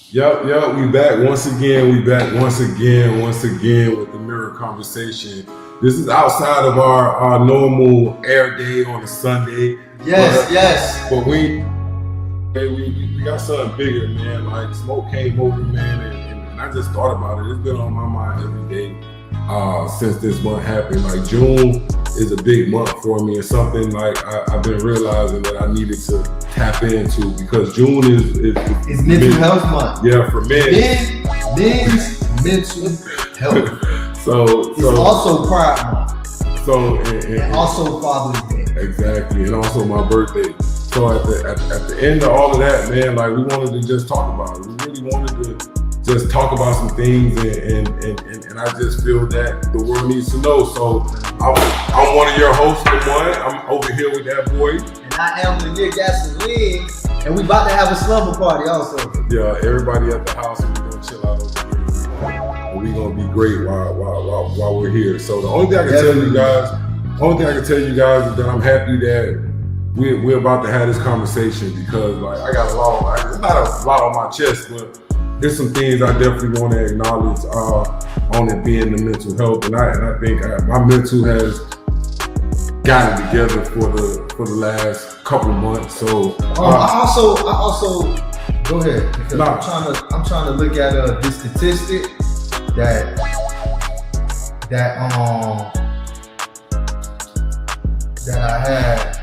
Yep, we back once again. We back once again with the mirror conversation. This is outside of our normal air day on a Sunday. Yes. But we got something bigger, man. Like Smoke came over, man, and I just thought about it. It's been on my mind every day since this month happened. Like June is a big month for me. It's something like I've been realizing that I needed to tap into because June is mental health month. Yeah, for men. Men's mental health. So it's also Pride Month. So and also Father's Day. Exactly, and also my birthday. So at the end of all of that, man, like we wanted to just talk about it. We really wanted to just talk about some things, and I just feel that the world needs to know. So I'm one of your hosts, Lamont. I'm over here with that boy. And I am Lanier Gasoline, and we about to have a slumber party also. Yeah, everybody at the house, and we're gonna chill out over here. And we're gonna be great while we're here. So the only thing I can tell you guys is that I'm happy that we're about to have this conversation because like I got it's not a lot on my chest, but there's some things I definitely want to acknowledge on it being the mental health, and I think my mental has gotten together for the last couple months. So I also go ahead because I'm trying to look at this statistic that I had.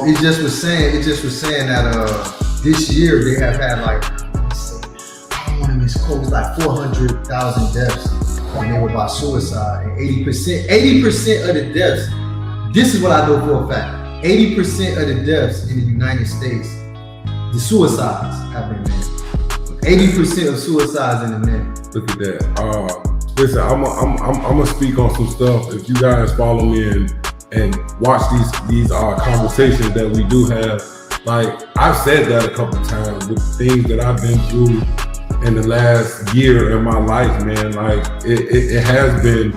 It just was saying that this year they have had like, I don't want to misquote, like 400,000 deaths and they were by suicide, and 80% of the deaths, this is what I know for a fact, 80% of the deaths in the United States, the suicides have been men. 80% of suicides in the men. Look at that. Listen, I'm gonna speak on some stuff. If you guys follow me and watch these conversations that we do have, like I've said that a couple times with things that I've been through in the last year in my life, man. Like it has been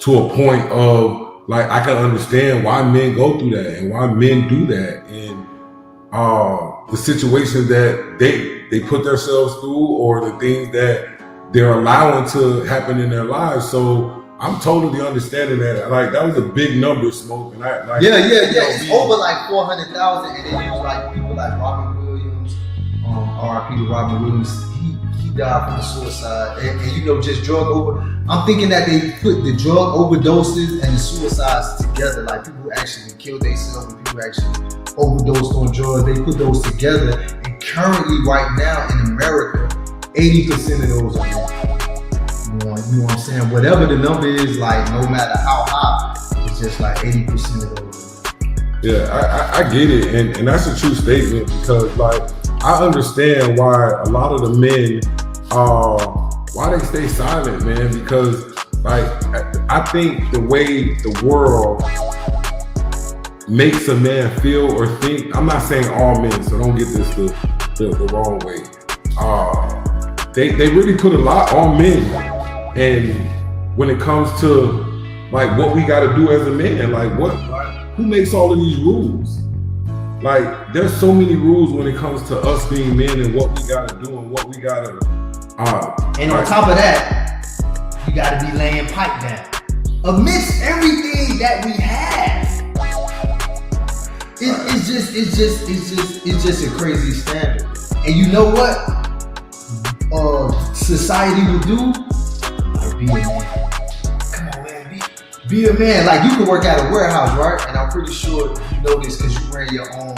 to a point of like I can understand why men go through that and why men do that, and the situations that they put themselves through or the things that they're allowing to happen in their lives. So I'm totally understanding that. Like that was a big number, Smoke, and It's over like 400,000, and then you like people like Robin Williams, R.I.P. to Robin Williams. He died from the suicide, and just drug over. I'm thinking that they put the drug overdoses and the suicides together. Like people actually killed themselves and people actually overdosed on drugs. They put those together, and currently, right now in America, 80% of those are men. You know what I'm saying? Whatever the number is, like no matter how high, it's just like 80% of those. Yeah, I get it, and that's a true statement because like I understand why a lot of the men why they stay silent, man, because like I think the way the world makes a man feel or think, I'm not saying all men, so don't get this the wrong way. They really put a lot on men. And when it comes to like what we got to do as a man, like who makes all of these rules? Like there's so many rules when it comes to us being men and what we got to do and what we got to. And on top of that, you got to be laying pipe down amidst everything that we have. It's just a crazy standard. And you know what? Society will do. Be a man. Come on, man. Be a man. Like you can work at a warehouse, right? And I'm pretty sure you know this because you wear your own.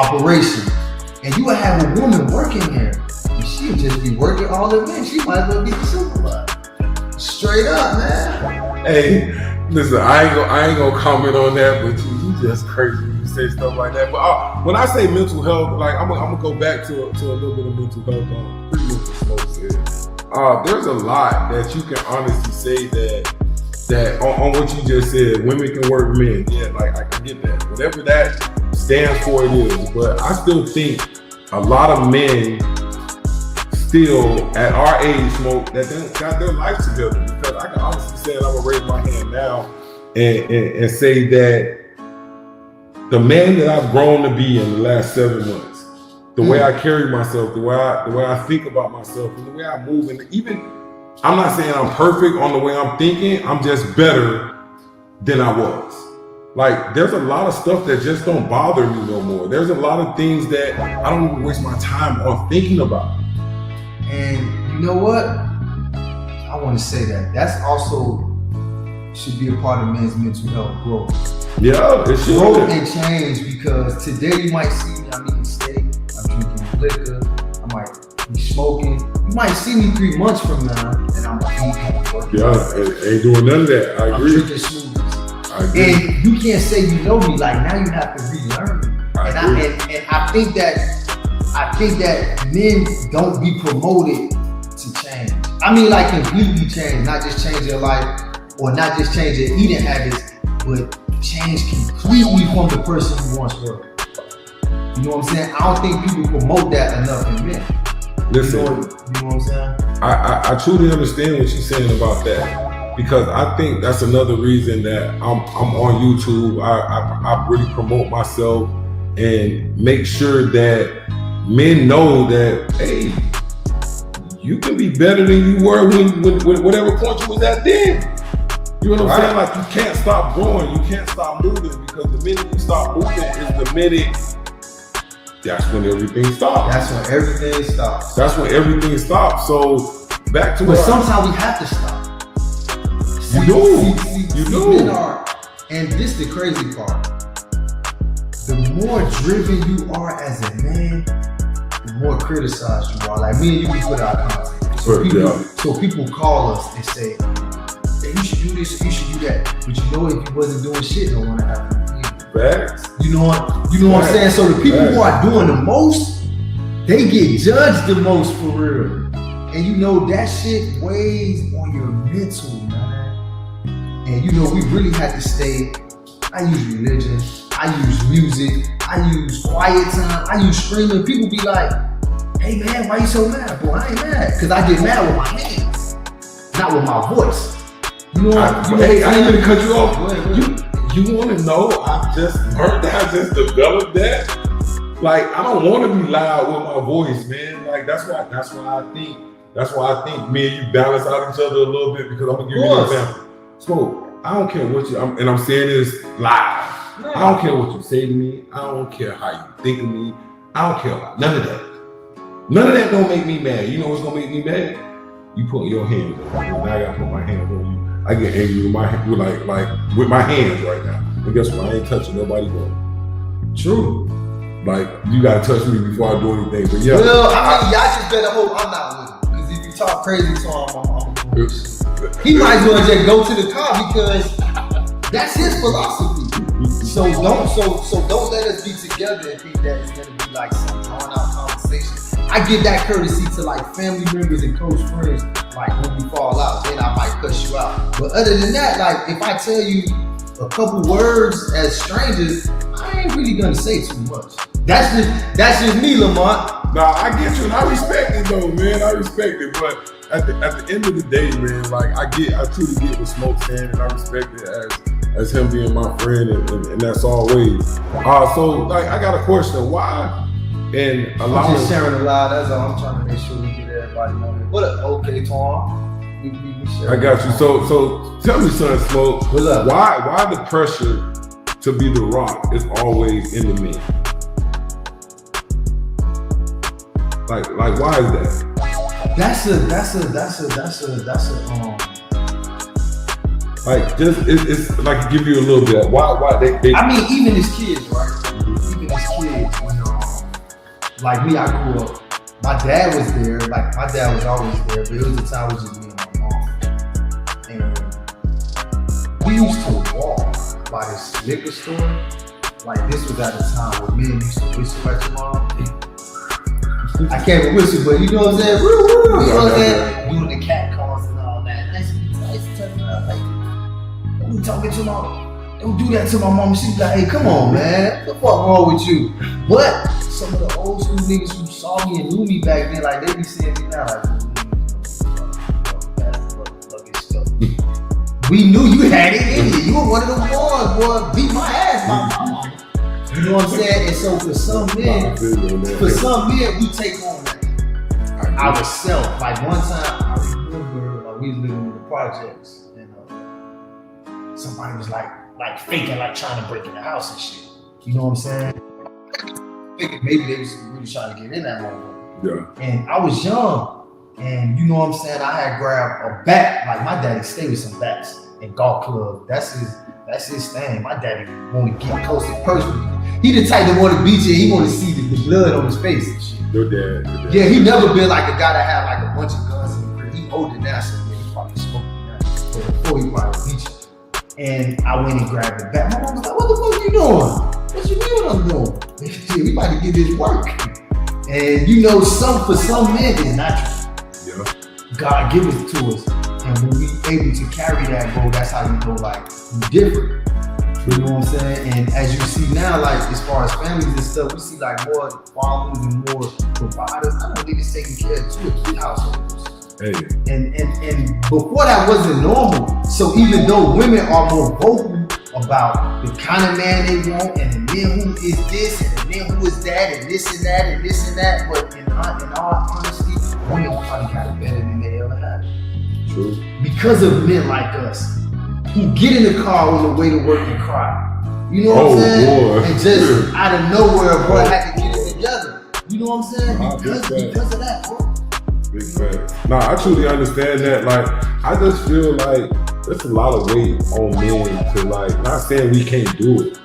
Operation. And you will have a woman working there, and she'll just be working all the men. She might as well be the supervisor. Straight up, man. Hey, listen, I ain't gonna comment on that, but you just crazy. Say stuff like that, but when I say mental health, like I'm gonna go back to a little bit of mental health. Pretty much what Smoke said. There's a lot that you can honestly say that on what you just said. Women can work men, yeah, like I can get that. Whatever that stands for, it is. But I still think a lot of men still at our age, Smoke, that they got their life together. Because I can honestly say, and I'm gonna raise my now and say that the man that I've grown to be in the last 7 months, the way I carry myself, the way I think about myself, and the way I move, and even I'm not saying I'm perfect on the way I'm thinking, I'm just better than I was. Like, there's a lot of stuff that just don't bother me no more. There's a lot of things that I don't even waste my time on thinking about. And you know what? I want to say that's also should be a part of men's mental health growth. Yeah, it should. Growth and change, because today you might see me, I'm eating steak, I'm drinking liquor, I might be smoking. You might see me 3 months from now and I'm working. Yeah, ain't doing none of that. I agree. I'm drinking smoothies. And you can't say you know me, like now you have to relearn me. And I think that men don't be promoted to change. I mean, like completely change, not just change their life or not just change their eating habits, but change completely from the person who once were. You know what I'm saying? I don't think people promote that enough in men. Listen, you know what I'm saying? I truly understand what you're saying about that, because I think that's another reason that I'm on YouTube. I really promote myself and make sure that men know that, hey, you can be better than you were when whatever point you was at then. You know what I'm saying? Like, you can't stop growing, you can't stop moving, because the minute you stop moving is the minute that's when everything stops. That's when everything stops. That's when everything stops. So back to but sometimes we have to stop. You do. Men are, and this is the crazy part. The more driven you are as a man, the more criticized you are. Like me and you, we put out content. So people call us and say, hey, you should do this, you should do that. But you know, if you wasn't doing shit, don't want to have to. Facts. You know what I'm saying? So the people who are doing the most, they get judged the most, for real. And you know that shit weighs on your mental, man. And you know, we really had to stay. I use religion, I use music, I use quiet time, I use screaming. People be like, hey man, why you so mad? Boy, I ain't mad. Because I get mad with my hands, not with my voice. You know what? Hey, I ain't gonna cut you off. You want to know? I just learned that. I just developed that. Like, I don't want to be loud with my voice, man. Like, that's why I think me and you balance out each other a little bit, because I'm gonna give you an example. So I don't care what and I'm saying this live. No. I don't care what you say to me. I don't care how you think of me. I don't care about none of that. None of that don't make me mad. You know what's gonna make me mad? You put your hands on me. Now I gotta put my hands on you. I get angry with my hands right now. And guess what? I ain't touching nobody more. True. Like, you gotta touch me before I do anything. But yeah. Well, I mean, y'all just better hope I'm not with him. Because if you talk crazy to him, he might as well just go to the car, because that's his philosophy. So don't let us be together and think that it's gonna be like some drawn out conversation. I give that courtesy to like family members and close friends. Like, when we fall out, then I might cuss you out. But other than that, like, if I tell you a couple words as strangers, I ain't really gonna say too much. That's just me, Lamont. Nah, I get you, and I respect it though, man. I respect it, but at the end of the day, man, like, I truly get what Smoke's saying, and I respect it as him being my friend, and that's always. So like, I got a question. Why? And I'm just sharing a lot. That's all. I'm trying to make sure we get everybody on it. What up, okay, Tom? I got you. So tell me, son, Smoke. What's up? Why the pressure to be the rock is always in the men? Like why is that? That's a like, just it's like, give you a little bit. Why they I mean, even as kids, right? Even as kids, when like me, I grew up. My dad was there. Like, my dad was always there, but it was a time it was just me and my mom. And we used to walk by this liquor store. Like, this was at a time where men used to whistle at your mom. I can't even whistle, but you know what I'm saying? Woo, woo, you know what I'm saying? Doing the cat calls and all that. Nice to tell me, like, don't be talking to mom. Don't do that to my mom. She's like, hey, come on, man. What the fuck wrong with you? But some of the old school niggas who saw me and knew me back then, like, they be seeing me now, like, we knew you had it in you. You were one of them boys, boy, beat my ass, my mama. You know what I'm saying? And so for some men, we take on that ourselves. Like one time, I remember we was living in the projects, and somebody was like faking, like trying to break in the house and shit. You know what I'm saying? Maybe they was really trying to get in that moment. Yeah. And I was young, and you know what I'm saying? I had grabbed a bat. Like my daddy stayed with some bats in golf club. That's his thing. My daddy want to get close and personal. He the type that want to beat you. He want to see the blood on his face and shit. Your dad. Yeah, he never been like a guy that had like a bunch of guns in the crib. He older now, so he probably smoking now. But before he probably beat you. And I went and grabbed the bat. My mom was like, "What the fuck you doing? What you mean what I'm doing? We about to get this work." And you know, for some men it's natural. Yeah. God give it to us. And when we able to carry that, bro, that's how you know like we different. You know what I'm saying? And as you see now, like as far as families and stuff, we see like more fathers and more providers. I know niggas taking care of 2 or 3 households. Hey. And before that wasn't normal. So even though women are more vocal about the kind of man they want and the man who is this and the man who is that and this and that and this and that, but in all honesty, women probably got it better than they ever had. True. Because of men like us who get in the car on the way to work and cry. You know what I'm saying? Boy. And just out of nowhere, bro, had to get it together. You know what I'm saying? Because of that, bro. Big fact. Nah, I truly understand that. Like, I just feel like there's a lot of weight on men to like, not saying we can't do it.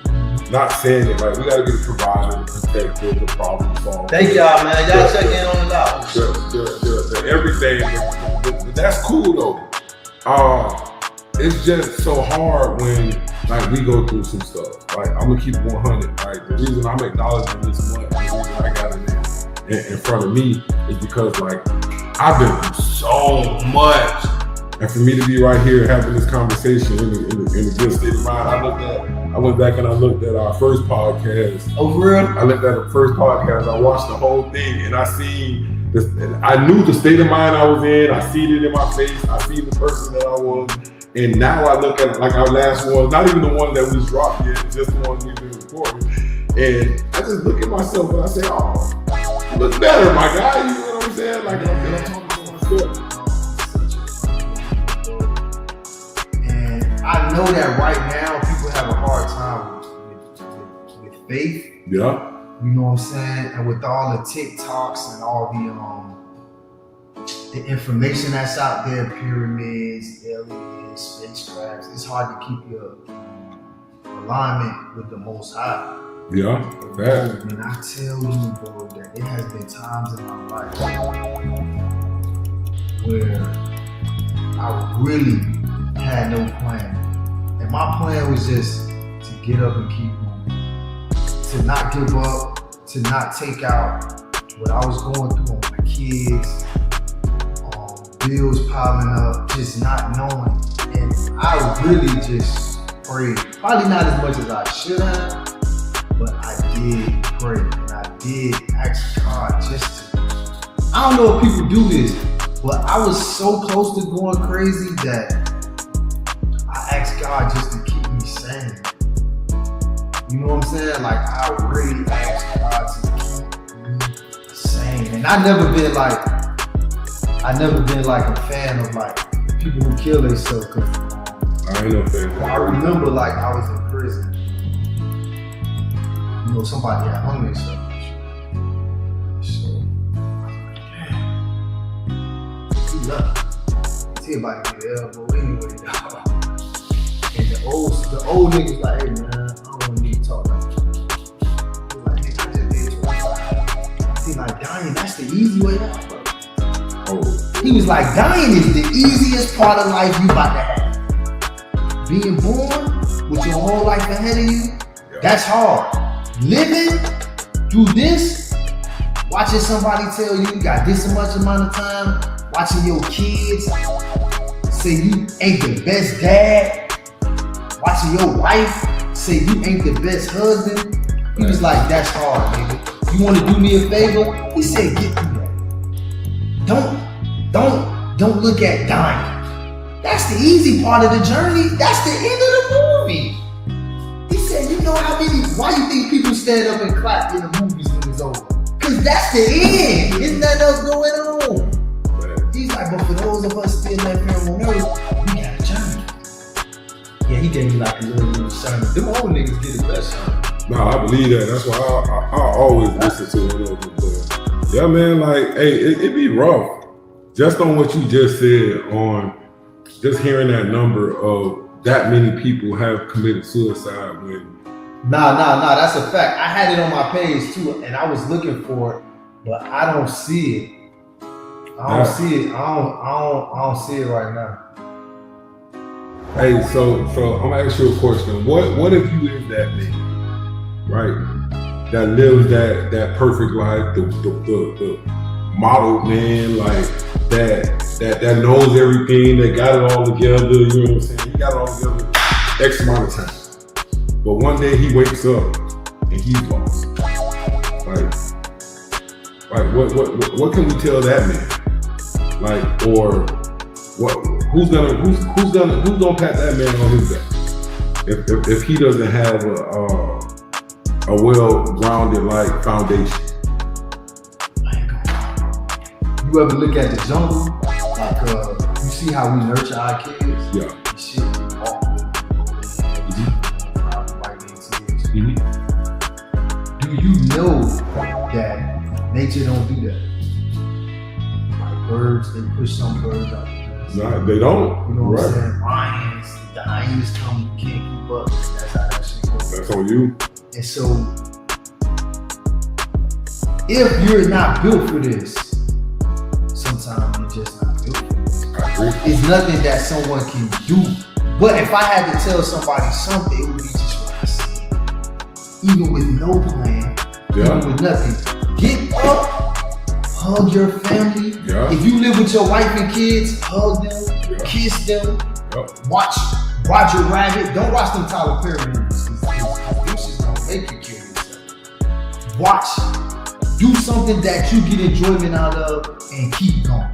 Not saying it, like, we gotta be the provider, the protector, the problem solver. Thank y'all, man. Y'all check in on the dog. The everything. That's cool though. It's just so hard when like we go through some stuff. Like, I'm gonna keep it 100. Like, the reason I'm acknowledging this much, the reason I got it in front of me is because like I've been through so much, and for me to be right here having this conversation in a good state of mind, I went back and I looked at our first podcast. Oh, for real? I looked at the first podcast. I watched the whole thing, and I seen this. I knew the state of mind I was in. I seen it in my face. I seen the person that I was, and now I look at it like our last one, not even the one that we dropped yet, just the one we've been recording. And I just look at myself and I say, "Oh, you look better, my guy." You know what I'm saying? Like, I'm talking to myself. And I know that right now people have a hard time with faith. Yeah. You know what I'm saying? And with all the TikToks and all the information that's out there, pyramids, aliens, spacecrafts, it's hard to keep your alignment with the Most High. Yeah, that. And I tell you, bro, that it has been times in my life where I really had no plan. And my plan was just to get up and keep moving. To not give up, to not take out what I was going through on my kids, bills piling up, just not knowing. And I really just prayed. Probably not as much as I should have, but I did pray. And I did ask God just to, I don't know if people do this, but I was so close to going crazy that I asked God just to keep me sane. You know what I'm saying? Like, I really asked God to keep me sane. And I never been like a fan of like people who kill themselves. I ain't no fan. I remember like I was in prison. You know, somebody had hung themselves. So I was like, damn. He left. See about to get elbow anyway, dog. And the old niggas like, hey man, I don't want to talk about that. He like, nigga, I just did 25. He like, dying, that's the easy way out, bro. Oh. He was like, dying is the easiest part of life you about to have. Being born with your whole life ahead of you, that's hard. Living through this, watching somebody tell you got this much amount of time, watching your kids say you ain't the best dad, watching your wife say you ain't the best husband. He was like, that's hard, nigga. You want to do me a favor? He said, get through that. Don't look at dying. That's the easy part of the journey. That's the end of the movie. He said, you know why you think people stand up and clap in the movies when it's over? Cause that's the end. There's nothing else going on. He's like, but for those of us still left here on earth, we got a journey. Yeah, he gave me like a little shine. Them old niggas get the best shine. No, I believe that. That's why I always listen to it. But yeah, man, like, hey, it be rough. Just on what you just said, on just hearing that number of that many people have committed suicide when. Nah, that's a fact. I had it on my page too, and I was looking for it, but I don't see it. I don't see it right now. Hey, so I'm gonna ask you a question. What if you live that man, right? That lives that perfect life, the model man, like that knows everything, that got it all together. You know what I'm saying? He got it all together X amount of time. But one day he wakes up and he's lost. Like what can we tell that man? Like, or who's gonna pat that man on his back if he doesn't have a well-grounded like foundation? You ever look at the jungle? Like you see how we nurture our kids? Yeah. Shit, Do you know that nature don't do that? Like birds, they push some birds out. Nah, they don't. You know what I'm saying? Lions, the hyenas come, you can't keep up. That's how that shit goes. That's on you. And so, if you're not built for this, sometimes you're just not built for this. I agree. It's nothing that someone can do. But if I had to tell somebody something, it would be just what I said. Even with no plan, even with nothing. Get up, hug your family. Yeah. If you live with your wife and kids, hug them, kiss them, watch Roger Rabbit. Don't watch them Tyler Perry movies. This is gonna make you kill yourself. Watch. Do something that you get enjoyment out of and keep going.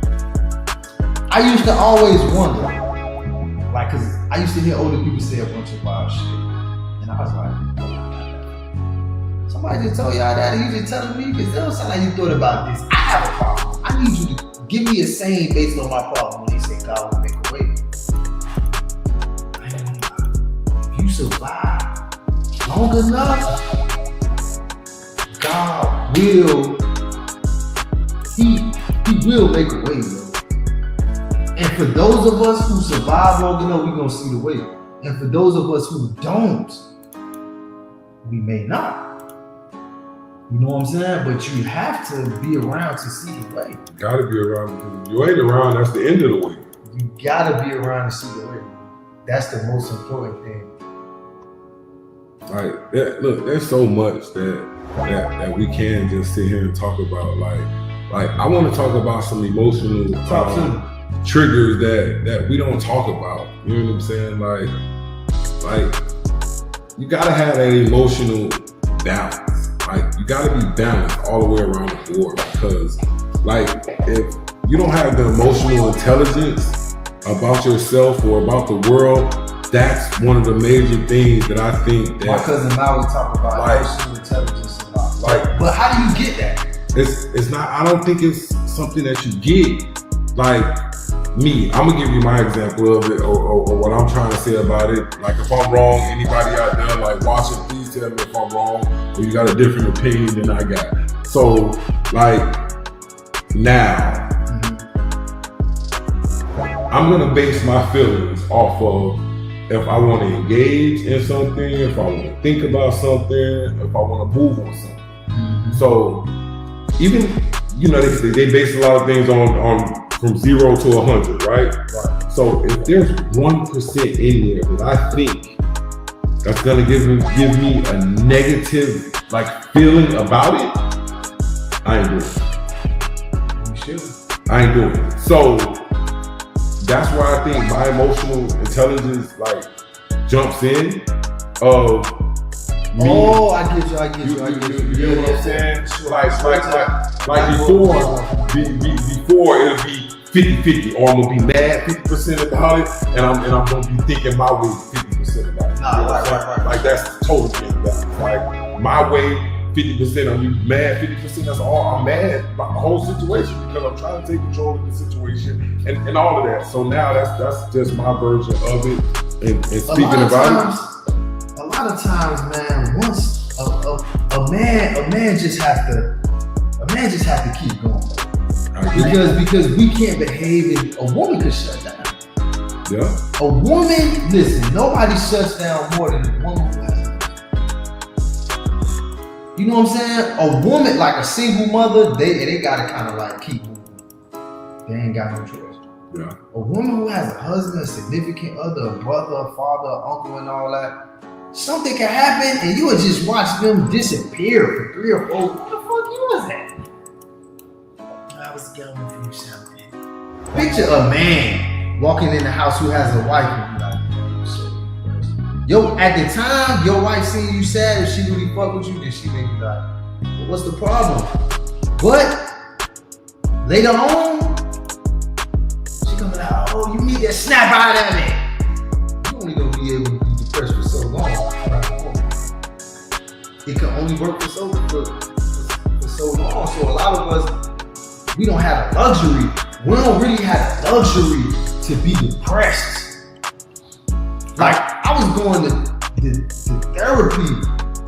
I used to always wonder, like, cause I used to hear older people say a bunch of wild shit. And I was like, somebody just told y'all that, and you just telling me, because it don't sound like you thought about this. I have a problem. I need you to give me a saying based on my problem when they say God will make a way. If you survive long enough, God will, he will make a way, bro. And for those of us who survive long enough, we're gonna see the way. And for those of us who don't, we may not. You know what I'm saying? But you have to be around to see the way. Gotta be around, because if you ain't around, that's the end of the way. You gotta be around to see the way. That's the most important thing. Like, look, there's so much that we can just sit here and talk about. Like I want to talk about some emotional triggers that we don't talk about. You know what I'm saying? Like you gotta have that emotional balance. Like, you gotta be balanced all the way around the board, because like if you don't have the emotional intelligence about yourself or about the world, that's one of the major things that I think that my cousin Maui talked about, like, emotional intelligence a lot. Like, but how do you get that? It's not. I don't think it's something that you get. Like me, I'm gonna give you my example of it, or what I'm trying to say about it. Like, if I'm wrong, anybody out there like watching, please tell me if I'm wrong or you got a different opinion than I got. So, like, now, I'm gonna base my feelings off of if I want to engage in something, if I want to think about something, if I want to move on something. So, even, you know, they base a lot of things on from 0 to 100, right? So if there's 1% in there that I think that's gonna give me a negative like feeling about it, I ain't doing it. You should. I ain't doing it. So that's why I think my emotional intelligence like jumps in of me. Oh, I get you. You know what I'm saying? Like before it'll be 50-50, or I'm gonna be mad 50% about it, and I'm gonna be thinking my way 50% about it. Right. Like that's totally imbalanced. Like my way 50%, I'm mad 50%. That's all. I'm mad about the whole situation because I'm trying to take control of the situation and all of that. So now that's just my version of it. And speaking about it, a lot of times, man, once a man just have to keep going. Because we can't behave, and a woman could shut down. Yeah. A woman, listen, nobody shuts down more than a woman who has a husband. You know what I'm saying? A woman, like a single mother, they gotta kind of like keep moving. They ain't got no choice. Yeah. A woman who has a husband, a significant other, a brother, a father, an uncle, and all that, something can happen, and you would just watch them disappear for 3 or 4. What the fuck was that? I was going through something. Picture a man walking in the house who has a wife and be like, yo, at the time, your wife seen you sad, if she really fuck with you, then she may be like, well, what's the problem? But later on, she gonna be like, oh, you need to snap out of it. You only gonna be able to be depressed for so long. It can only work for so long. So a lot of us, we don't have a luxury. We don't really have a luxury to be depressed. Like, I was going to therapy,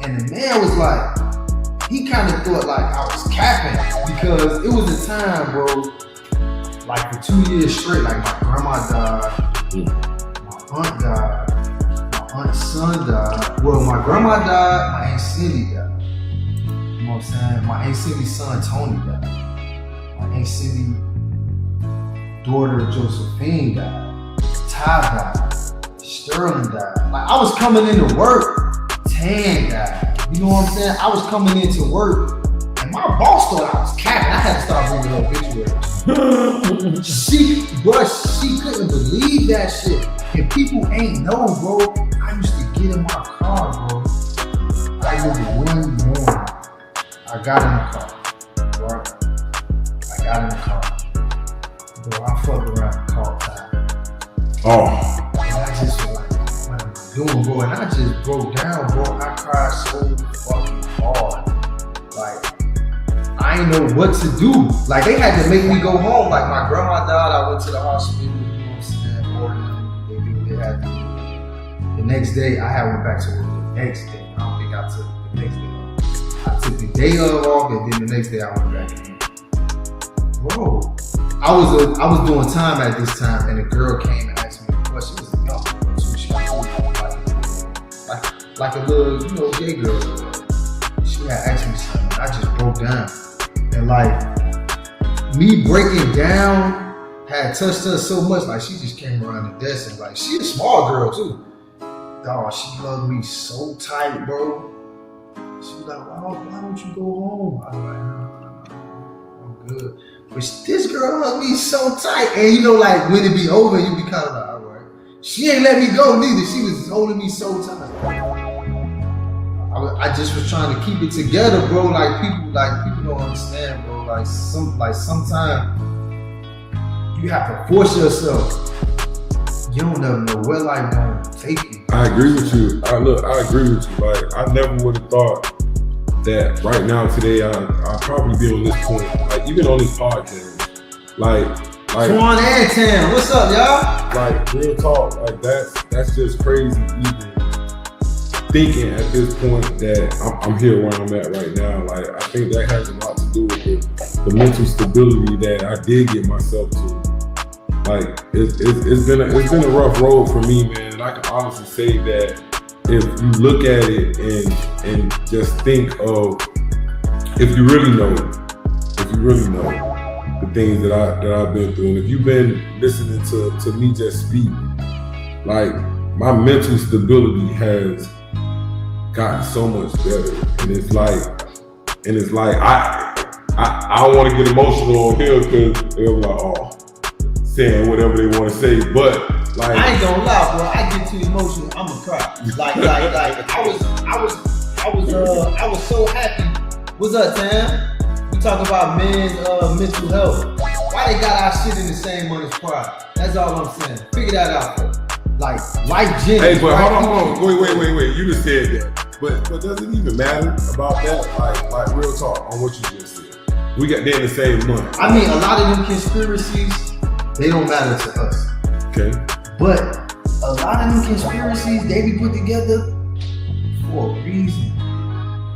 and the man was like, he kind of thought like I was capping, because it was a time, bro, like for 2 years straight, like my grandma died, my aunt died, my aunt's son died. Well, my grandma died, my Aunt Cindy died. You know what I'm saying? My Aunt Cindy's son, Tony, died. My Aunt Cindy's daughter, Josephine, died. Ty died. Sterling died. Like, I was coming into work, Tan died. You know what I'm saying? I was coming into work, and my boss thought I was capping. I had to start bringing her obituaries. She couldn't believe that shit. And people ain't know, bro. I used to get in my car, bro. I remember one morning, I got in the car, right? I got in the car. Bro, I fucked around the car time. Oh. And I just was like, what am I doing, bro? And I just broke down, bro. I cried so fucking hard. Like, I didn't know what to do. Like, they had to make me go home. Like, my grandma died, I went to the hospital, you know what I'm saying? They did what they had to do. The next day, I went back to work the next day. I don't think I took the next day off. I took the day off, and then the next day I went back in. Bro, I was doing time at this time, and a girl came and asked me a question. She was a young girl, so she was like a little, you know, gay girl. She had asked me something, and I just broke down. And like, me breaking down had touched her so much, like she just came around the desk and like, she a small girl too. Dog, she hugged me so tight, bro. She was like, why don't you go home? I was like, no, I'm good. But this girl hugged me so tight, and you know, like when it be over, you be kind of like, all right. She ain't let me go neither. She was holding me so tight. I just was trying to keep it together, bro. Like people don't understand, bro. Like sometimes you have to force yourself. You don't never know where life gonna take you. I agree with you. I agree with you. Like, I never would have thought that right now today I'll probably be on this point. Like, even on this podcast, like Swan and Tam, what's up, y'all? Like, real talk, like that's just crazy. Even thinking at this point that I'm here where I'm at right now. Like, I think that has a lot to do with the mental stability that I did get myself to. Like, it's been a rough road for me, man. And I can honestly say that if you look at it and just think of, if you really know the things that I've been through, and if you've been listening to me just speak, like, my mental stability has gotten so much better, and it's like I don't want to get emotional on here because they're like, oh, saying whatever they want to say, but like, I ain't gonna lie, bro. I get too emotional, I'ma cry. Like I was so happy. What's up, Tam? We talking about men's mental health. Why why they got our shit in the same month as Pride. That's all I'm saying. Figure that out. Like gender. Hey, but hold on. Wait. You just said that. But does it even matter about that? Like real talk on what you just said. We got there in the same month. I mean, a lot of them conspiracies, they don't matter to us. Okay. But a lot of them conspiracies, they be put together for a reason.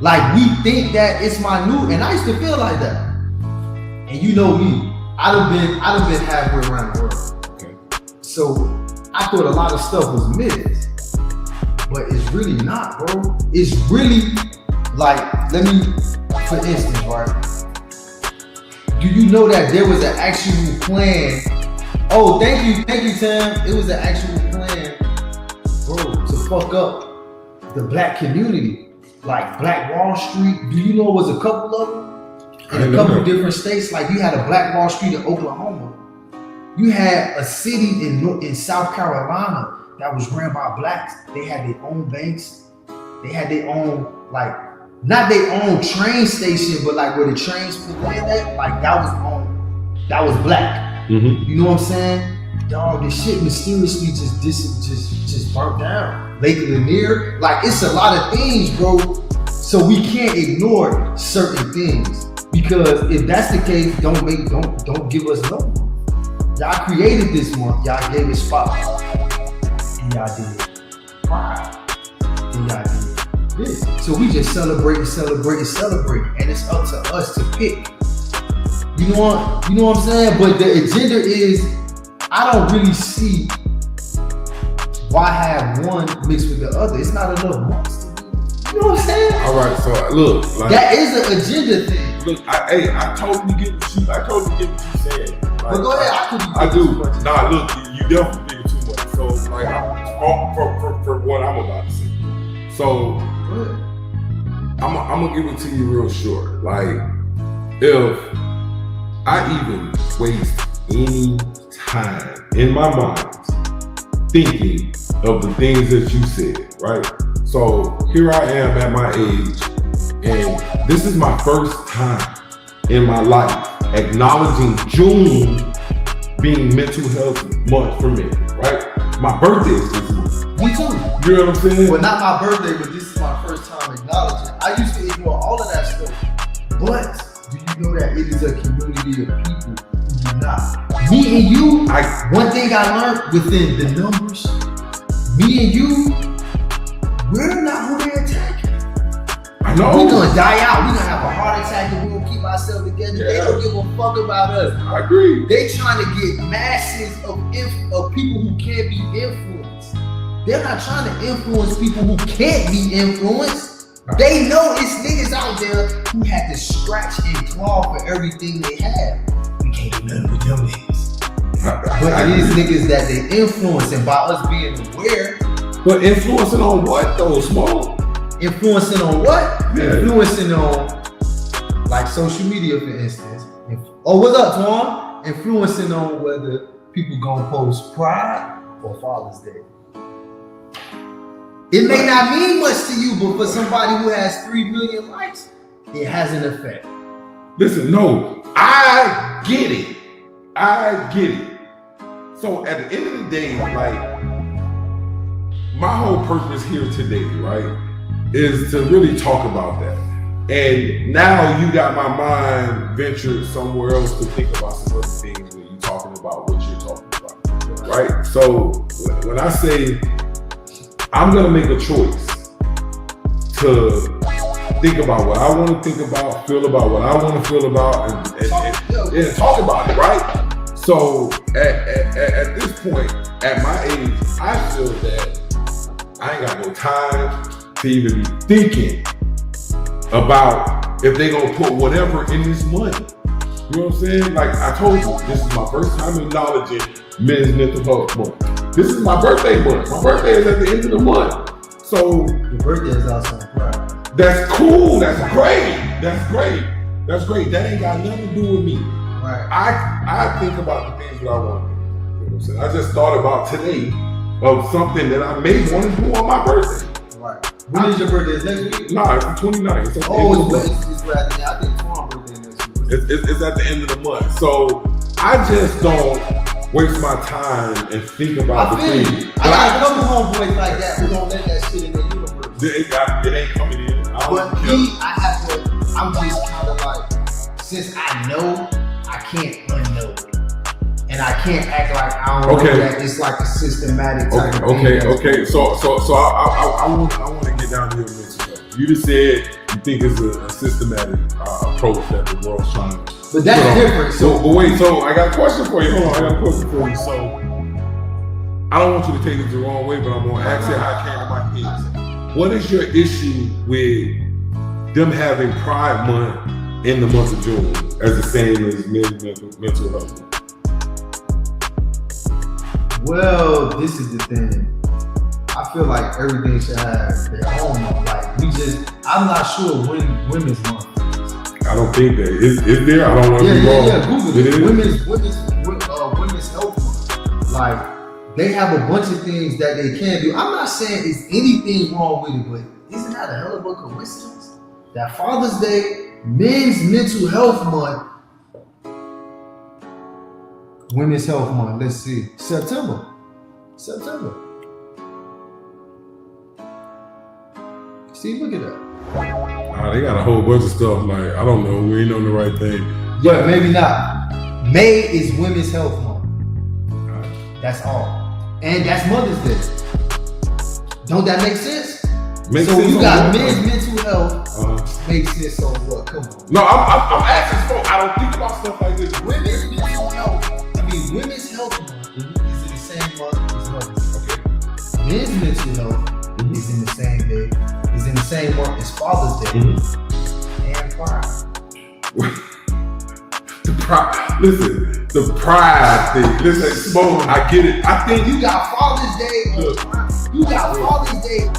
Like we think that it's minute, and I used to feel like that. And you know me, I done been halfway around the world. Okay. So I thought a lot of stuff was myths, but it's really not, bro. It's really like, for instance, right? Do you know that there was an actual plan? Oh, thank you, Tam. It was an actual plan, bro, to fuck up the black community. Like Black Wall Street, do you know it was a couple of them? In a couple different states. Like you had a Black Wall Street in Oklahoma. You had a city in South Carolina that was ran by blacks. They had their own banks. They had their own, like, not their own train station, but like where the trains put in at, like that was black. Mm-hmm. You know what I'm saying? Dog, this shit mysteriously just burnt down. Lake Lanier, like it's a lot of things, bro. So we can't ignore certain things because if that's the case, don't give us no more. Y'all created this month, y'all gave it spotlight, and y'all did Pride, and y'all did this. So we just celebrate, and it's up to us to pick. You know what I'm saying? But the agenda is, I don't really see why have one mixed with the other. It's not enough months to do. You know what I'm saying? All right, so look, like, that is an agenda thing. Look, I totally get what you saying. Like, but go ahead, I do. Nah, look, you definitely think too much. So, like, for what I'm about to say. So, I'm gonna give it to you real short. Like, if I even waste any time in my mind thinking of the things that you said, right? So here I am at my age, and this is my first time in my life acknowledging June being mental health month for me, right? My birthday is this month. Me too. You know what I'm saying? Well, not my birthday, but this is my first time acknowledging. I used to ignore all of that stuff. But do you know that it is a community of people who do not? Me and you, one thing I learned within the numbers, me and you, we're not who they're attacking. I know. We're gonna die out. We're gonna have a heart attack and we're gonna keep ourselves together. Yeah. They don't give a fuck about us. I agree. They trying to get masses of people who can't be influenced. They're not trying to influence people who can't be influenced. They know it's niggas out there who had to scratch and claw for everything they have. We can't do nothing with them niggas. But it is niggas that they influence, and by us being aware. But influencing on what though, Small? Influencing on what? Yeah. Influencing on, like, social media, for instance. Oh, what's up, Twan? Influencing on whether people gonna post Pride or Father's Day. It may not mean much to you, but for somebody who has 3 million likes, it has an effect. Listen, no, I get it. So at the end of the day, like, my whole purpose here today, right, is to really talk about that. And now you got my mind ventured somewhere else to think about some other things when you're talking about what you're talking about, right? So when I say I'm gonna make a choice to think about what I want to think about, feel about what I want to feel about, and talk about it, right? So at this point, at my age, I feel that I ain't got no time to even be thinking about if they gonna put whatever in this money. You know what I'm saying? Like I told you, this is my first time acknowledging Men's Mental Health Month. This is my birthday month. My birthday is at the end of the month. So your birthday is also right. That's cool. That's great. That ain't got nothing to do with me. Right. I think about the things that I want to do. You know what I'm saying? I just thought about today of something that I may want to do on my birthday. Right. When is your birthday? Is next week? Nah, it's the 29th. It's right. I think Twan's birthday next week. It's at the end of the month. So I just don't waste my time and think about the feel thing. you. I got a couple homeboys like that who don't let that shit in their universe. It ain't coming in. But me, I'm just kind of like, since I know, I can't unknow it. And I can't act like I don't know that it's like a systematic type of thing. Okay. So I want to get down to your mental health. You just said you think it's a systematic approach that the world's trying to. But that's different. But wait, so I got a question for you. Hold on, I got a question for you. So I don't want you to take it the wrong way, but I'm gonna ask you how it came to my head. What is your issue with them having Pride Month in the month of June as the same as men's mental health? Well, this is the thing. I feel like everything should have their own. Like I'm not sure when Women's Month is. I don't think that is there. I don't want to be wrong. Yeah. Google it. Women's Health Month. Like they have a bunch of things that they can do. I'm not saying there's anything wrong with it, but isn't that a hell of a coincidence? That Father's Day, Men's Mental Health Month. Women's Health Month. Let's see. September. See, look at that. They got a whole bunch of stuff. Like I don't know. We ain't on the right thing. Yeah, maybe not. May is Women's Health Month. That's all. And that's Mother's Day. Don't that make sense? So you got men's mental health. Makes sense on what? Come on. No, I'm asking for. I don't think about stuff like this. Women's mental health. Women's Health Month is in the same month as Mother's Day. Okay. Men's mental health is in the same day. Is in the same month as Father's Day and Pride. The pride thing. Listen, Smoke, I get it. I think you got Father's Day. You got Father's Day.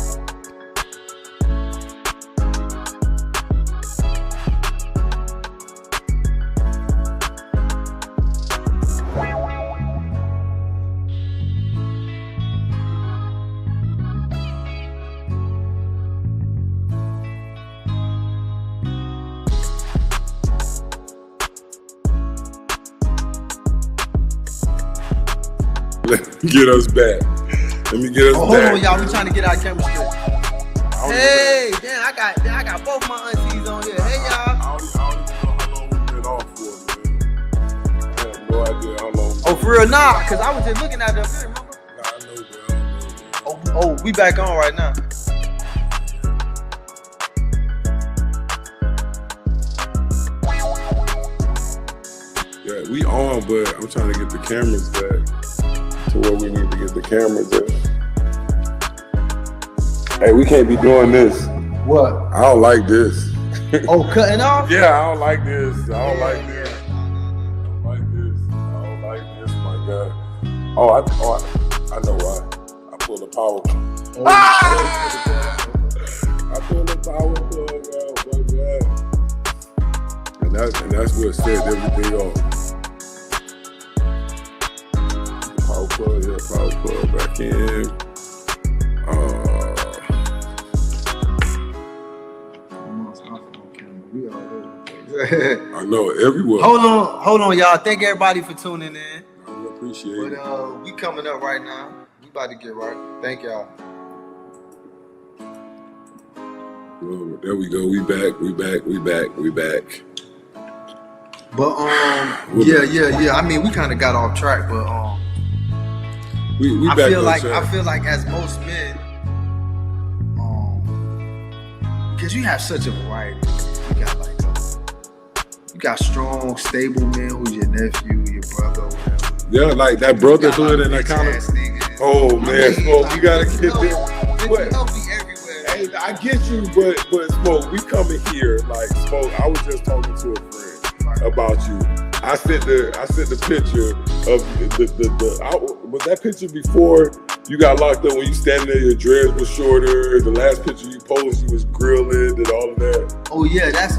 Let me get us back. Hold on, y'all. We trying to get our camera straight. Hey, damn, I got both my aunties on here. Hey, y'all. I don't even know how long we've been off for, man. I have no idea how long. Oh, for real? Nah, because I was just looking at them. Remember? Nah, I know, bro. Oh, we back on right now. Yeah, we on, but I'm trying to get the cameras back to where we need to get the cameras at. Hey, we can't be doing this. What? I don't like this. Oh, cutting off? Yeah, I don't like this. I don't like this. I don't like this, my God. I know why. I pulled the power. I pulled the power plug out, my God. And that's what set everything off. Power plug back in. I know everywhere. Hold on, y'all. Thank everybody for tuning in. I appreciate it. But we coming up right now. We about to get right. Thank y'all. Well, there we go. We back. But yeah. I mean, we kind of got off track, but we I back feel on like track. I feel like as most men, because you have such a variety. You got strong, stable men who's your nephew, your brother, whatever. Yeah, like that brotherhood and that kind of. Oh man, Smoke, you gotta get there. Hey, I get you, but Smoke, we coming here like Smoke. I was just talking to a friend about you. I sent the picture of the was that picture before you got locked up when you standing there, your dreads was shorter. The last picture you posted, you was grilling and all of that. Oh yeah, that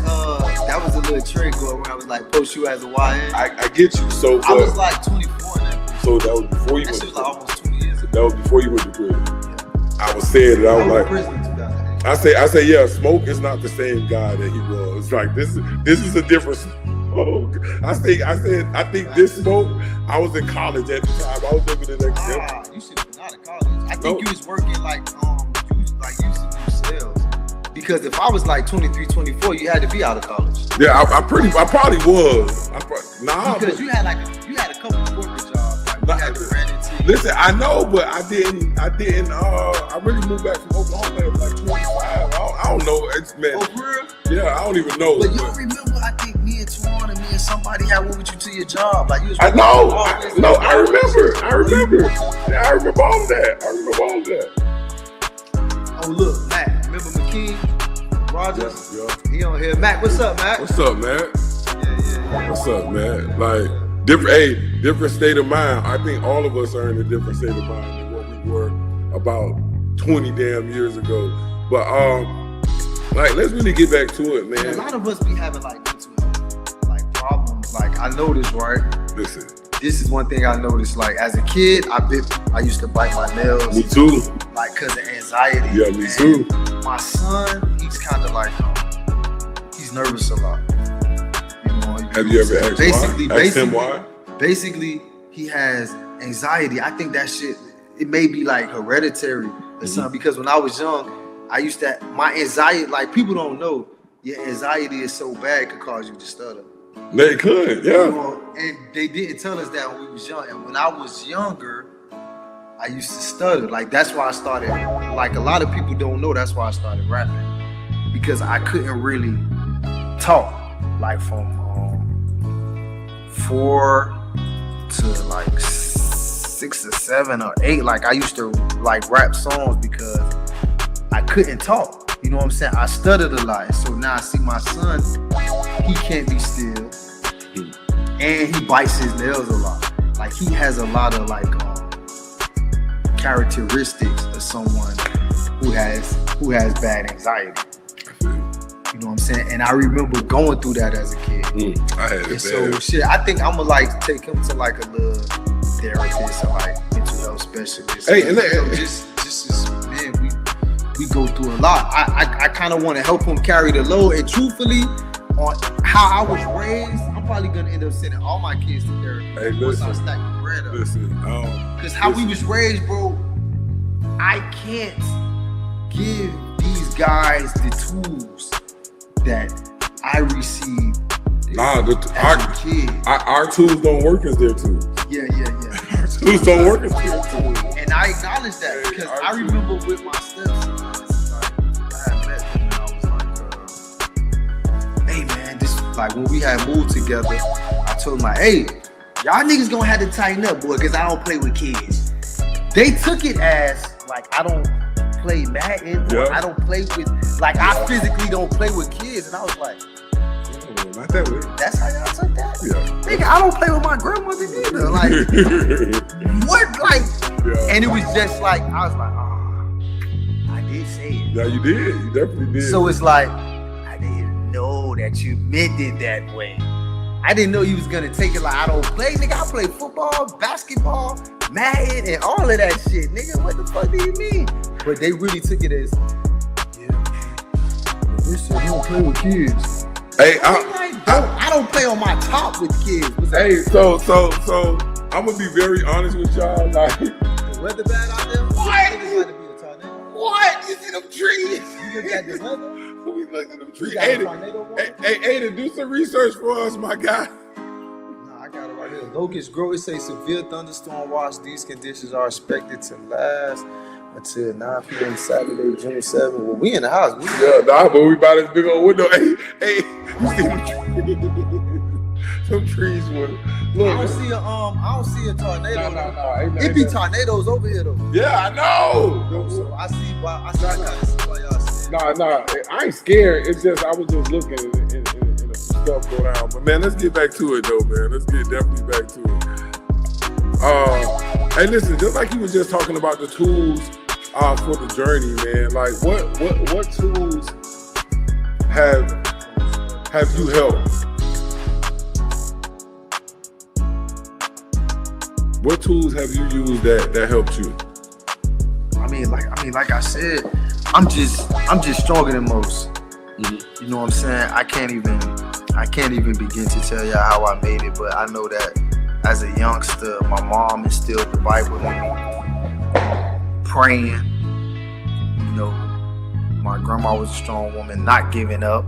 was a little trick where I was like post you as a YN. I get you. So I was like 24 in that picture. So that was before you that went shit was like almost 2 years ago. That was before you went to prison. Yeah. I was saying that I was like prison in 2008. I say yeah, Smoke is not the same guy that he was. It's like this is a difference. I think this smoke. I was in college at the time. I was living in that. You should have been out of college. I think you was working like you used to do sales. Because if I was like 23, 24, you had to be out of college. Yeah, I probably was. Because you had a couple of corporate jobs. Like you had to rent it. Listen, I know, but I didn't. I really moved back from Oklahoma at like 25. I don't know, man. Oh, for real? Yeah, I don't even know. But you don't remember? I think me and Twan and me and somebody had went with you to your job. Like you was. I know. I remember. Yeah, I remember all of that. Oh look, Matt. Remember McKee? Rogers? Yeah. He on here. Matt, what's up, Matt? What's up, Matt? Yeah. What's up, man? Like different state of mind. I think all of us are in a different state of mind than what we were about 20 damn years ago. But like let's really get back to it, man. A lot of us be having like mental like problems. Like I noticed, right? Listen. This is one thing I noticed. Like as a kid, I used to bite my nails. Me too. Like cause of anxiety. Yeah, me too. My son, he's kind of like he's nervous a lot. You know, have you ever asked him why? Basically, he has anxiety. I think that shit, it may be like hereditary or something. Because when I was young, my anxiety, like people don't know, your anxiety is so bad it could cause you to stutter. They could, yeah. You know, and they didn't tell us that when we was young. And when I was younger, I used to stutter. Like that's why I started, like a lot of people don't know, that's why I started rapping. Because I couldn't really talk. Like from 4 to like 6 or 7 or 8. Like I used to like rap songs because I couldn't talk. You know what I'm saying? I stuttered a lot. So now I see my son, he can't be still. And he bites his nails a lot. Like he has a lot of like characteristics of someone who has bad anxiety. You know what I'm saying? And I remember going through that as a kid. I had it. So shit, I think I'm gonna like take him to like a little therapist or like mental health specialist. Hey, and just man, we go through a lot. I kind of want to help him carry the load. And truthfully, on how I was raised, I'm probably gonna end up sending all my kids to therapy. Hey, once I stack the bread up. Because how we was raised, bro, I can't give these guys the tools that I received. Our tools don't work as their tools. Yeah. Our tools don't work as their tools. And I acknowledge that because I remember with my stepson, I had met him and I was like, hey man, this like when we had moved together, I told him like, hey, y'all niggas gonna have to tighten up, boy, because I don't play with kids. They took it as like I don't play Madden, I don't play with I physically don't play with kids, and I was like, not that way. That's how y'all took that? Yeah. Nigga, I don't play with my grandmother either. Like, what? Like, and it was just like, I was like, I did say it. Yeah, you did. You definitely did. So it's like, I didn't know that you meant it that way. I didn't know you was gonna take it like I don't play. Nigga, I play football, basketball, Madden, and all of that shit. Nigga, what the fuck do you mean? But they really took it as, this shit, you don't play with kids. Hey, I don't play on my top with kids. Hey, so I'm gonna be very honest with y'all. Like, the weather bad out there? What? You see them trees? You look at the weather? We look at them trees. Hey, Ada, do some research for us, my guy. I got it right here. Locust growth. It say severe thunderstorm watch. These conditions are expected to last until 9 p.m. Saturday, June 7th. Well, we in the house. But we by this big old window. Hey, you see them trees? Some trees with. Look, I don't see a tornado. No. It be tornadoes over here though. Yeah, I know. So I see why. I kind of see why y'all see. No, I ain't scared. It's just I was just looking and some stuff go down. But man, let's get back to it though, man. Let's get definitely back to it. Hey, listen, just like you was just talking about the tools for the journey, man. Like, what tools have you helped? What tools have you used that helped you? I mean, like I said, I'm just stronger than most. Mm-hmm. You know what I'm saying? I can't even I can't even begin to tell y'all how I made it, but I know that as a youngster, my mom instilled the Bible in me. Praying, you know, my grandma was a strong woman, not giving up.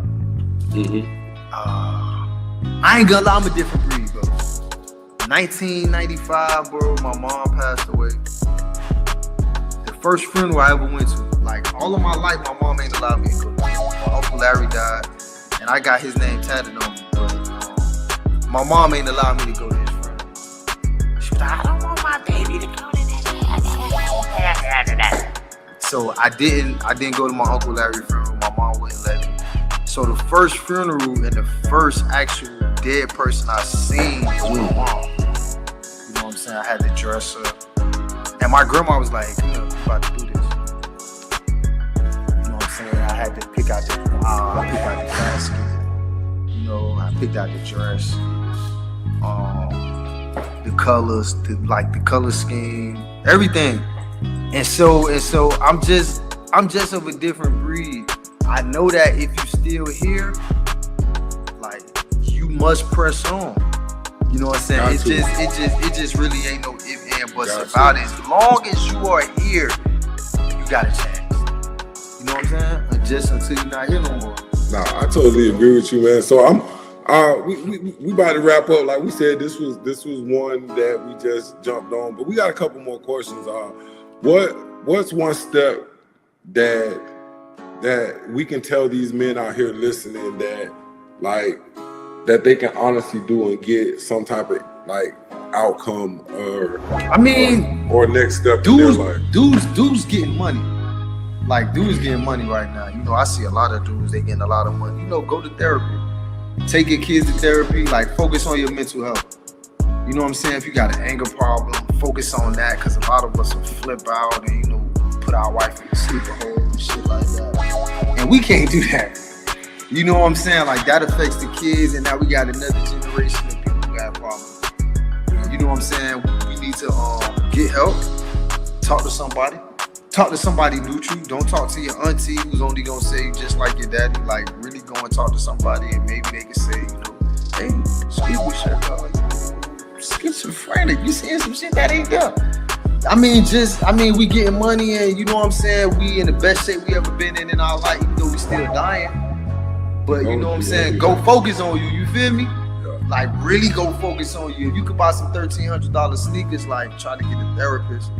I ain't gonna lie, I'm a different breed, bro. 1995, bro, my mom passed away. The first funeral I ever went to, like all of my life, my mom ain't allowed me to go. My Uncle Larry died, and I got his name tatted on me, but my mom ain't allowed me to go to his funeral. She was like, I don't want my baby to go to that. So I didn't go to my Uncle Larry funeral. My mom wouldn't let me. So the first funeral and the first actual dead person I seen was my mom. You know what I'm saying? I had to dress her. And my grandma was like, come here, we about to do this. You know what I'm saying? I had to pick out the casket. You know, I picked out the dress. The colors, the color scheme, everything. And so I'm just of a different breed. I know that if you still here, like, you must press on. You know what I'm saying? It just really ain't no if and buts about it. As long as you are here, you got a chance. You know what I'm saying? Just until you're not here no more. Nah, I totally agree with you, man. So we about to wrap up. Like we said, this was one that we just jumped on, but we got a couple more questions. What's one step that we can tell these men out here listening that they can honestly do and get some type of like outcome or next step in their life? Dudes getting money. Like, dudes getting money right now. You know, I see a lot of dudes, they getting a lot of money. You know, go to therapy. Take your kids to therapy. Like, focus on your mental health. You know what I'm saying? If you got an anger problem, focus on that, because a lot of us will flip out and, you know, put our wife in the sleeper hole and shit like that. And we can't do that. You know what I'm saying? Like, that affects the kids, and now we got another generation of people who got problems. You know what I'm saying? We need to get help. Talk to somebody. Talk to somebody neutral. Don't talk to your auntie who's only gonna say just like your daddy. Like, really go and talk to somebody, and maybe they can say, you know, hey, excuse me, shit, schizophrenic. You seeing some shit that ain't there. I mean, we getting money, and you know what I'm saying? We in the best shape we ever been in our life, even though we still dying. But you know what I'm saying? Go focus on you. You feel me? Like, really go focus on you. If you could buy some $1,300 sneakers, like, try to get a therapist.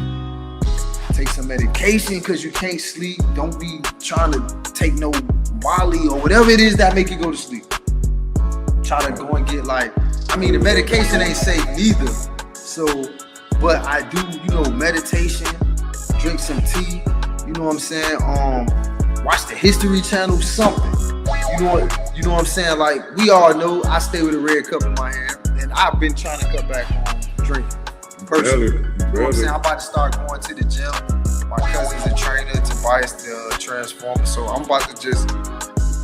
Take some medication because you can't sleep. Don't be trying to take no Molly or whatever it is that make you go to sleep. Try to go and get the medication ain't safe neither. So, but I do, you know, meditation, drink some tea, you know what I'm saying? Watch the History Channel, something. You know what I'm saying? Like, we all know I stay with a red cup in my hand, and I've been trying to cut back on drinking. Personally, you know what I'm saying? I'm about to start going to the gym. My cousin's a trainer, Tobias the Transformer, so I'm about to just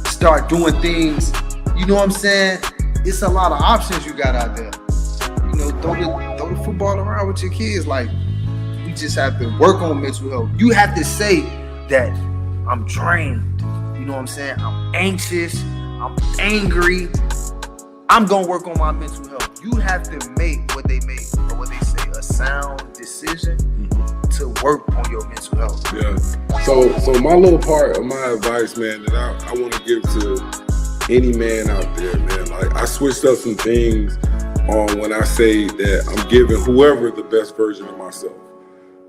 start doing things. You know what I'm saying? It's a lot of options you got out there. You know, throw the football around with your kids. Like, we just have to work on mental health. You have to say that I'm drained. You know what I'm saying? I'm anxious. I'm angry. I'm gonna work on my mental health. You have to make what they say a sound decision to work on your mental health. Yeah. So my little part of my advice, man, that I want to give to any man out there, man. Like, I switched up some things on when I say that I'm giving whoever the best version of myself.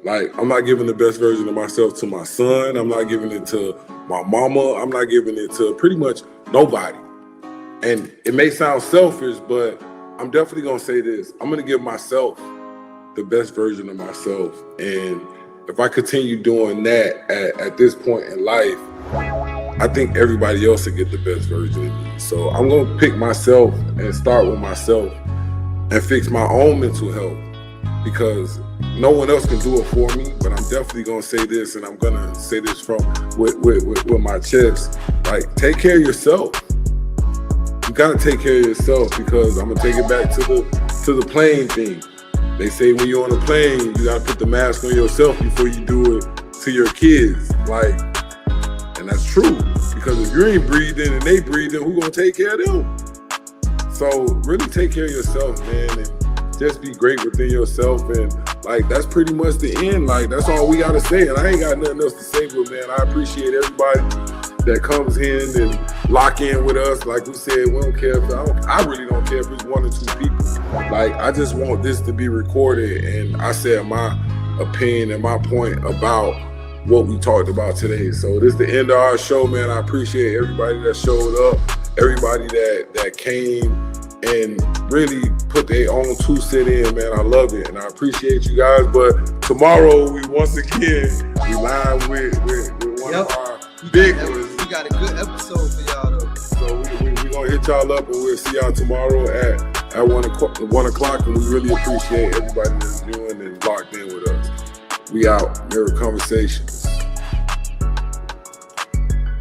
Like, I'm not giving the best version of myself to my son. I'm not giving it to my mama. I'm not giving it to pretty much nobody. And it may sound selfish, but I'm definitely gonna say this. I'm gonna give myself the best version of myself. And if I continue doing that at this point in life, I think everybody else will get the best version of me. So I'm gonna pick myself and start with myself and fix my own mental health, because no one else can do it for me. But I'm definitely gonna say this, and I'm gonna say this with my chest. Like, take care of yourself. You gotta take care of yourself, because I'm gonna take it back to the plane thing. They say when you're on a plane, you gotta put the mask on yourself before you do it to your kids. Like, and that's true, because if you ain't breathing and they breathing, who gonna take care of them? So really take care of yourself, man, and just be great within yourself. And like, that's pretty much the end. Like, that's all we gotta say. And I ain't got nothing else to say, but man, I appreciate everybody that comes in and lock in with us. Like we said, we don't care if I really don't care if it's 1 or 2 people. Like, I just want this to be recorded, and I said my opinion and my point about what we talked about today. So this is the end of our show, man. I appreciate everybody that showed up, everybody that came and really put their own 2 cents in, man. I love it, and I appreciate you guys. But tomorrow, we once again, we live with one of our big ones. We got a good episode for y'all, though. So we gonna hit y'all up, and we'll see y'all tomorrow at 1 o'clock, and we really appreciate everybody that's doing and locked in with us. We out. Mirror Conversations.